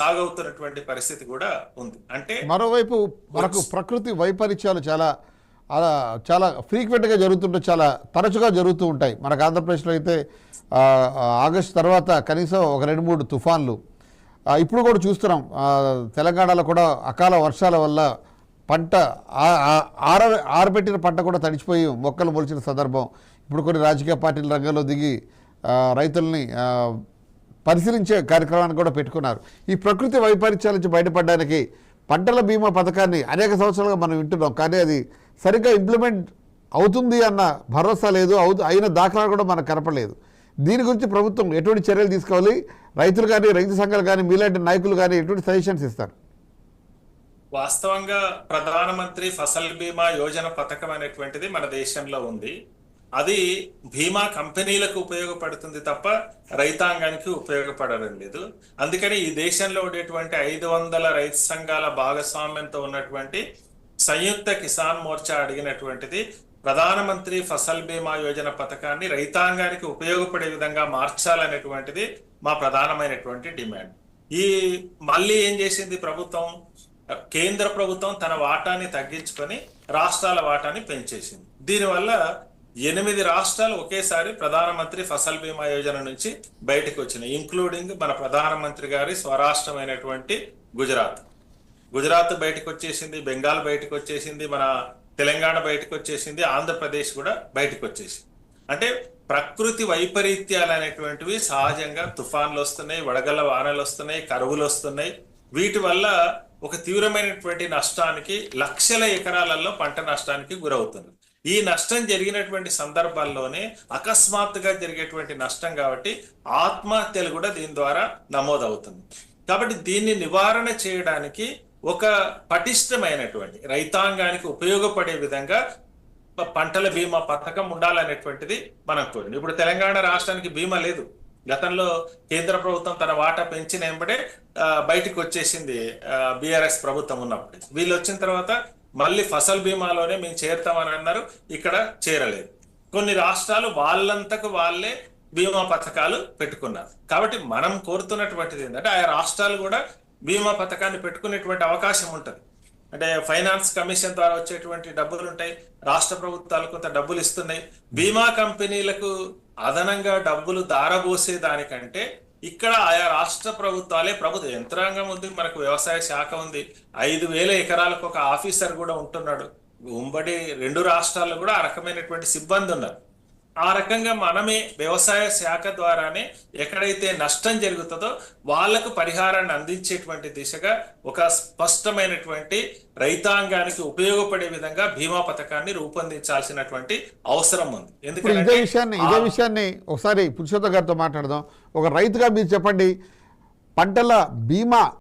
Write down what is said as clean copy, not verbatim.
సాగవుతున్నటువంటి పరిస్థితి కూడా ఉంది. అంటే మరోవైపు మనకు ప్రకృతి వైపరీత్యాలు చాలా అలా చాలా ఫ్రీక్వెంట్గా జరుగుతుంటే చాలా తరచుగా జరుగుతూ ఉంటాయి. మనకు ఆంధ్రప్రదేశ్లో అయితే ఆగస్టు తర్వాత కనీసం ఒక 2-3 తుఫాన్లు ఇప్పుడు కూడా చూస్తున్నాం. తెలంగాణలో కూడా అకాల వర్షాల వల్ల పంట ఆరబెట్టిన పంట కూడా తడిచిపోయి మొక్కలు మొలిచిన సందర్భం. ఇప్పుడు కొన్ని రాజకీయ పార్టీల రంగంలో దిగి రైతుల్ని పరిశీలించే కార్యక్రమాన్ని కూడా పెట్టుకున్నారు. ఈ ప్రకృతి వైపరీత్యాల నుంచి బయటపడడానికి పంటల బీమా పథకాన్ని అనేక సంవత్సరాలుగా మనం వింటున్నాం, కానీ అది సరిగ్గా ఇంప్లిమెంట్ అవుతుంది అన్న భరోసా లేదు, అయిన దాఖలాలు కూడా మనకు కనపడలేదు. దీని గురించి ప్రభుత్వం ఎటువంటి చర్యలు తీసుకోవాలి, రైతులు కానీ రైతు సంఘాలు కానీ మీలాంటి నాయకులు కానీ ఎటువంటి సజెషన్స్ ఇస్తారు? వాస్తవంగా ప్రధానమంత్రి ఫసల్ బీమా యోజన పథకం అనేటువంటిది మన దేశంలో ఉంది. అది బీమా కంపెనీలకు ఉపయోగపడుతుంది తప్ప రైతాంగానికి ఉపయోగపడడం లేదు. అందుకని ఈ దేశంలో ఉండేటువంటి 500 రైతు సంఘాల భాగస్వామ్యంతో ఉన్నటువంటి సంయుక్త కిసాన్ మోర్చా అడిగినటువంటిది ప్రధానమంత్రి ఫసల్ బీమా యోజన పథకాన్ని రైతాంగానికి ఉపయోగపడే విధంగా మార్చాలనేటువంటిది మా ప్రధానమైనటువంటి డిమాండ్. మళ్ళీ ఏం చేసింది ప్రభుత్వం? కేంద్ర ప్రభుత్వం తన వాటాన్ని తగ్గించుకొని రాష్ట్రాల వాటాన్ని పెంచేసింది. దీనివల్ల 8 రాష్ట్రాలు ఒకేసారి ప్రధానమంత్రి ఫసల్ బీమా యోజన నుంచి బయటకు వచ్చినాయి, ఇంక్లూడింగ్ మన ప్రధానమంత్రి గారి స్వరాష్ట్రమైనటువంటి గుజరాత్ బయటకు వచ్చేసింది, బెంగాల్ బయటకు వచ్చేసింది, మన తెలంగాణ బయటకు వచ్చేసింది, ఆంధ్రప్రదేశ్ కూడా బయటకు వచ్చేసింది. అంటే ప్రకృతి వైపరీత్యాలు అనేటువంటివి సహజంగా తుఫాన్లు వస్తున్నాయి, వడగళ్ల వానలు వస్తున్నాయి, కరువులు వస్తున్నాయి. వీటి వల్ల ఒక తీవ్రమైనటువంటి నష్టానికి, లక్షల ఎకరాలలో పంట నష్టానికి గురవుతుంది. ఈ నష్టం జరిగినటువంటి సందర్భాల్లోనే అకస్మాత్తుగా జరిగేటువంటి నష్టం కాబట్టి ఆత్మహత్యలు కూడా దీని ద్వారా నమోదవుతుంది. కాబట్టి దీన్ని నివారణ చేయడానికి ఒక పటిష్టమైనటువంటి రైతాంగానికి ఉపయోగపడే విధంగా పంటల బీమా పథకం ఉండాలనేటువంటిది మనం కోరింది. ఇప్పుడు తెలంగాణ రాష్ట్రానికి బీమా లేదు. గతంలో కేంద్ర ప్రభుత్వం తన వాటా పెంచిన వెంబడే బయటకు వచ్చేసింది బీఆర్ఎస్ ప్రభుత్వం ఉన్నప్పుడు. వీళ్ళు వచ్చిన తర్వాత మళ్ళీ ఫసల్ బీమాలోనే మేము చేరుతామని అన్నారు, ఇక్కడ చేరలేదు. కొన్ని రాష్ట్రాలు వాళ్ళంతకు వాళ్ళే బీమా పథకాలు పెట్టుకున్నారు. కాబట్టి మనం కోరుతున్నటువంటిది ఏంటంటే ఆయా రాష్ట్రాలు కూడా బీమా పథకాన్ని పెట్టుకునేటువంటి అవకాశం ఉంటుంది. అంటే ఫైనాన్స్ కమిషన్ ద్వారా వచ్చేటువంటి డబ్బులు ఉంటాయి, రాష్ట్ర ప్రభుత్వాలు కొంత డబ్బులు ఇస్తున్నాయి. బీమా కంపెనీలకు అదనంగా డబ్బులు దారబోసే దానికంటే ఇక్కడ ఆయా రాష్ట్ర ప్రభుత్వాలే, ప్రభుత్వ యంత్రాంగం ఉంది, మనకు వ్యవసాయ శాఖ ఉంది, 5,000 ఎకరాలకు ఒక ఆఫీసర్ కూడా ఉంటున్నాడు. ఉమ్మడి 2 రాష్ట్రాల్లో కూడా ఆ రకమైనటువంటి సిబ్బంది ఉన్నారు. ఆ రకంగా మనమే వ్యవసాయ శాఖ ద్వారానే ఎక్కడైతే నష్టం జరుగుతుందో వాళ్లకు పరిహారాన్ని అందించేటువంటి దిశగా ఒక స్పష్టమైనటువంటి రైతాంగానికి ఉపయోగపడే విధంగా బీమా పథకాన్ని రూపొందించాల్సినటువంటి అవసరం ఉంది. ఎందుకంటే ఇదే విషయాన్ని ఒకసారి పురుషోత్తం గారితో మాట్లాడదాం. ఒక రైతుగా మీరు చెప్పండి, పంటల బీమా